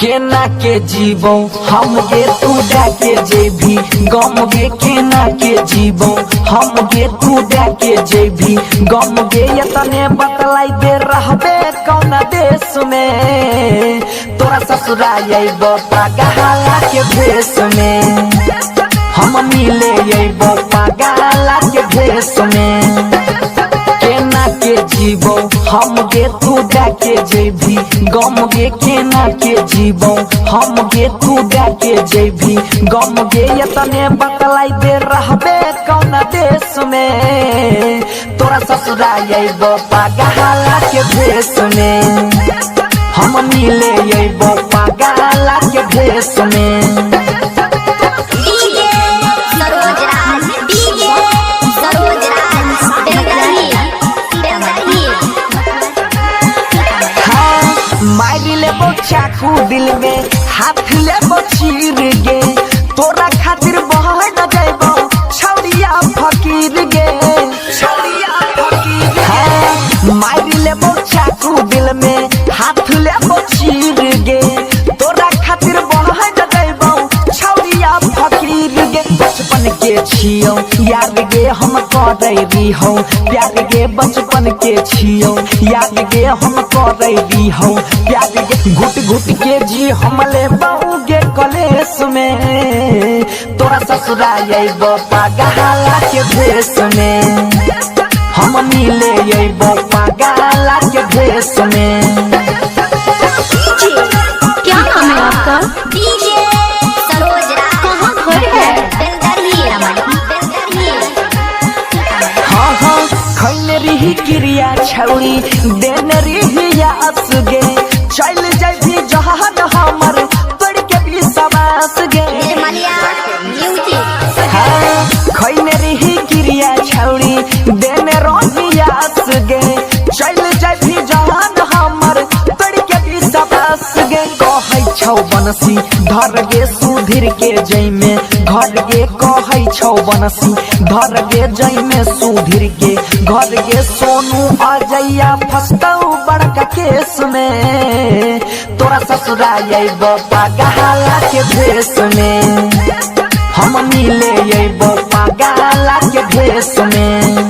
केना के जीवो हम गे तू डाके जेभी गम गे केना के जीवो हम गे तू डाके जेभी गम गे यतने बतलाई दे रहबे कौन देश में तोरा ससुराल अइबो पागला के भेष में हम मिले अइबो पागला के भेष में केना के जीवो हम गे तू डाके जेभी गम गे केना के जीवो हम गे तू डाके जेभी गम गे यतने बतलाई दे रहबे कौन देश में तोरा ससुराल अइबो पागला के भेष में हम मिले अइबो पागला के भेष में। मारी लेबो चाकू दिल में हाथ लेबो चीर गे तोरा खातिर बह न जाइबो छौरिया फकीर गे छौरिया फकीर है। मारी लेबो चाकू दिल में हाथ लेबो चीर गे तोरा खातिर बह न जाइबो छौरिया फकीर गे। बचपन के छियो याद गे हम करैली हो प्यार गे बचपन के छियो याद गे हम करैली हो प्यार गे घुट घुट के जी हमले बहु गे कलेश में तोरा ससुराल अइबो पागला के भेष में हम मिले अइबो पागला के भेष में। क्या नाम है आपका? डीजे सरोज राज। कहाँ घर है? हाँ हाँ खैले रही क्रिया छौरी देन रही आस गे चल जाबी जहान हमर तोड़ के भी सवास गे। हाँ खैले रही क्रिया छौरी देन रही आस गे चल जाबी जहान हमर तोड़ के भी सवास गे। कहै छौ बनसी धर गे सुधीर के जइमे घर गे कहै छौ बनसी धर गे जइमे सुधीर के घर गे सोनू अजैया फसतौ बड़का केस में तोरा ससुराल अइबो पागला के भेष में हम मिले अइबो पागला के भेष में।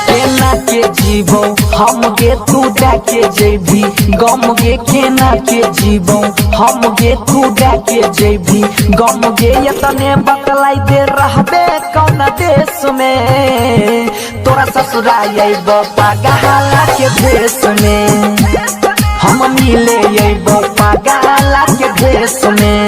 केना के जीवो हम गे तू डाके जेभी गम गे केना के जीवो हम गे तू डाके जेभी गम गे यतने बतलाई दे रहबे कौन देश में तोरा ससुराल अइबो पागला के भेष में हम मिले अइबो पागला के भेष में।